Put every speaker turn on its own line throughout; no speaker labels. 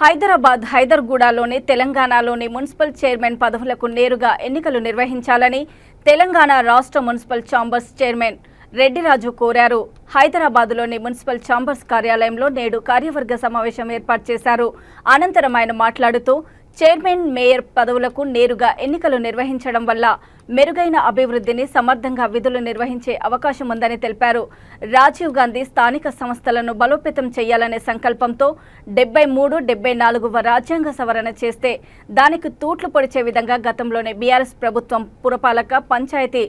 హైదరాబాద్ హైదర్గూడలోని తెలంగాణలోని municipal chairman పదవులకు నేరుగా ఎన్నికలు నిర్వహించాలని తెలంగాణ రాష్ట్ర మున్సిపల్ ఛాంబర్స్ చైర్మన్ రెడ్డిరాజు కోరారు. హైదరాబాద్లోని మున్సిపల్ ఛాంబర్స్ కార్యాలయంలో నేడు కార్యవర్గ సమావేశం ఏర్పాటు చేశారు. అనంతరం ఆయన మాట్లాడుతూ చైర్మన్, మేయర్ పదవులకు నేరుగా ఎన్నికలు నిర్వహించడం వల్ల మెరుగైన అభివృద్ధిని సమర్థంగా విధులు నిర్వహించే అవకాశం ఉందని తెలిపారు. రాజీవ్ గాంధీ స్థానిక సంస్థలను బలోపేతం చేయాలనే సంకల్పంతో 73, 74వ రాజ్యాంగ సవరణ చేస్తే దానికి తూట్లు పొడిచే విధంగా గతంలోనే బీఆర్ఎస్ ప్రభుత్వం పురపాలక, పంచాయతీ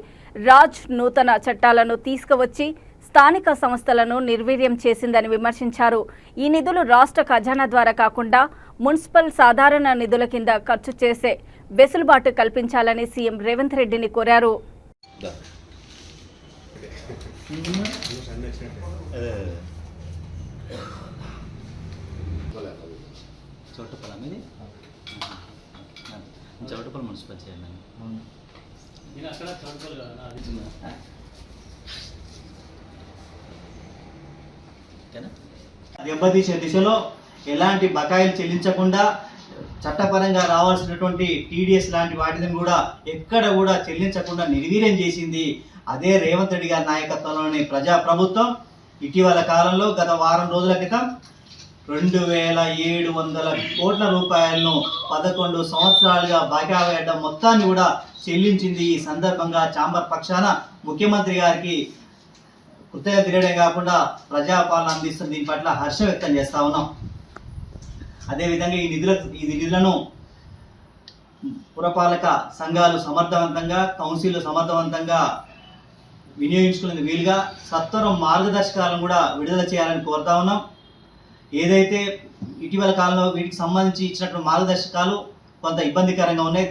రాజ్ నూతన చట్టాలను తీసుకువచ్చి స్థానిక సంస్థలను నిర్వీర్యం చేసిందని విమర్శించారు. ఈ నిధులు రాష్ట్ర ఖజానా ద్వారా కాకుండా మున్సిపల్ సాధారణ నిధుల కింద ఖర్చు చేసే వెసులుబాటు కల్పించాలని సీఎం రేవంత్ రెడ్డిని కోరారు.
దెబ్బతీసే దిశలో ఎలాంటి బకాయిలు చెల్లించకుండా చట్టపరంగా రావాల్సినటువంటి టీడీఎస్ లాంటి వాటిని కూడా ఎక్కడ కూడా చెల్లించకుండా నిర్వీర్యం చేసింది అదే రేవంత్ రెడ్డి గారి నాయకత్వంలోని ప్రజాప్రభుత్వం. ఇటీవల కాలంలో గత వారం రోజుల క్రితం 2700 కోట్ల రూపాయలను 11 సంవత్సరాలుగా బకాయి వేయడం మొత్తాన్ని కూడా చెల్లించింది. ఈ సందర్భంగా ఛాంబర్ పక్షాన ముఖ్యమంత్రి గారికి కృతజ్ఞత తెలియడం కాకుండా ప్రజాపాలన అందిస్తున్న దీని పట్ల హర్షం వ్యక్తం చేస్తా ఉన్నాం. అదేవిధంగా ఈ నిధులను పురపాలక సంఘాలు సమర్థవంతంగా, కౌన్సిల్ సమర్థవంతంగా వినియోగించుకునేందుకు వీలుగా సత్వరం మార్గదర్శకాలను కూడా విడుదల చేయాలని కోరుతా ఉన్నాం. ఏదైతే ఇటీవల కాలంలో వీటికి సంబంధించి ఇచ్చినటువంటి మార్గదర్శకాలు కొంత ఇబ్బందికరంగా ఉన్నాయి,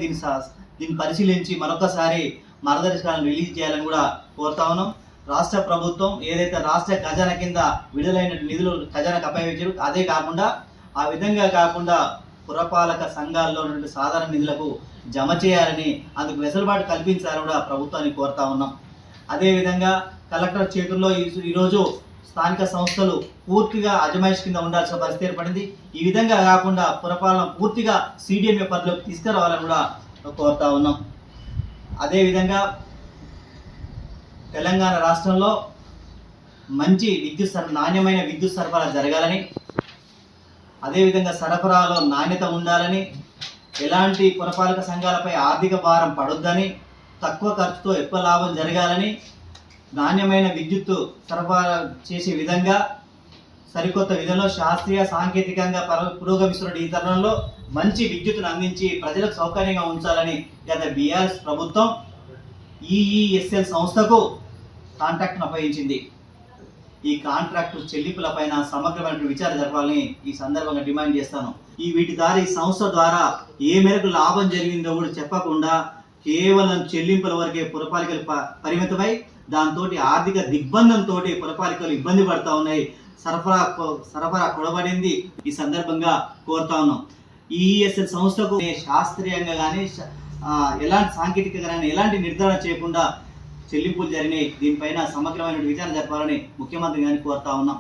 దీన్ని పరిశీలించి మరొకసారి మార్గదర్శకాలను రిలీజ్ చేయాలని కూడా కోరుతా ఉన్నాం. రాష్ట్ర ప్రభుత్వం ఏదైతే రాష్ట్ర ఖజానా కింద విడుదలైన నిధులు ఖజానాకు అప్పగించారు, అదే కాకుండా ఆ విధంగా కాకుండా పురపాలక సంఘాల్లో నుండి సాధారణ నిధులకు జమ చేయాలని, అందుకు వెసులుబాటు కల్పించాలని కూడా ప్రభుత్వాన్ని కోరుతా ఉన్నాం. అదేవిధంగా కలెక్టర్ చేతుల్లో ఈరోజు స్థానిక సంస్థలు పూర్తిగా అజమాయిష్ కింద ఉండాల్సిన పరిస్థితి ఏర్పడింది. ఈ విధంగా కాకుండా పురపాలన పూర్తిగా CDMA పరిధిలోకి తీసుకురావాలని కూడా కోరుతా ఉన్నాం. అదేవిధంగా తెలంగాణ రాష్ట్రంలో మంచి నాణ్యమైన విద్యుత్ సరఫరా జరగాలని, అదేవిధంగా సరఫరాలో నాణ్యత ఉండాలని, ఎలాంటి పురపాలక సంఘాలపై ఆర్థిక భారం పడొద్దని, తక్కువ ఖర్చుతో ఎక్కువ లాభం జరగాలని, నాణ్యమైన విద్యుత్తు సరఫరా చేసే విధంగా సరికొత్త విధంలో శాస్త్రీయ సాంకేతికంగా పురోగమిస్తున్న ఈ తరుణంలో మంచి విద్యుత్తును అందించి ప్రజలకు సౌకర్యంగా ఉంచాలని గత బీఆర్ఎస్ ప్రభుత్వం EESL సంస్థకు కాంట్రాక్ట్ను అప్పగించింది. ఈ కాంట్రాక్టు చెల్లింపులపైన సమగ్రమైన విచారణ జరపాలని ఈ సందర్భంగా డిమాండ్ చేస్తాను. వీటి ద్వారా ఈ సంస్థ ద్వారా ఏ మేరకు లాభం జరిగిందో కూడా చెప్పకుండా కేవలం చెల్లింపుల వరకే పురపాలికలు పరిమితమై దాంతో ఆర్థిక దిగ్బంధంతో పురపాలికలు ఇబ్బంది పడుతూ ఉన్నాయి. సరఫరా కొడబడింది. ఈ సందర్భంగా కోరుతా ఉన్నాం. EESL సంస్థకు శాస్త్రీయంగా కానీ ఎలాంటి సాంకేతికంగా ఎలాంటి నిర్ధారణ చేయకుండా చెల్లింపులు జరిగినాయి. దీనిపైన సమగ్రమైన విచారణ జరపాలని ముఖ్యమంత్రి గారిని కోరుతా ఉన్నాం.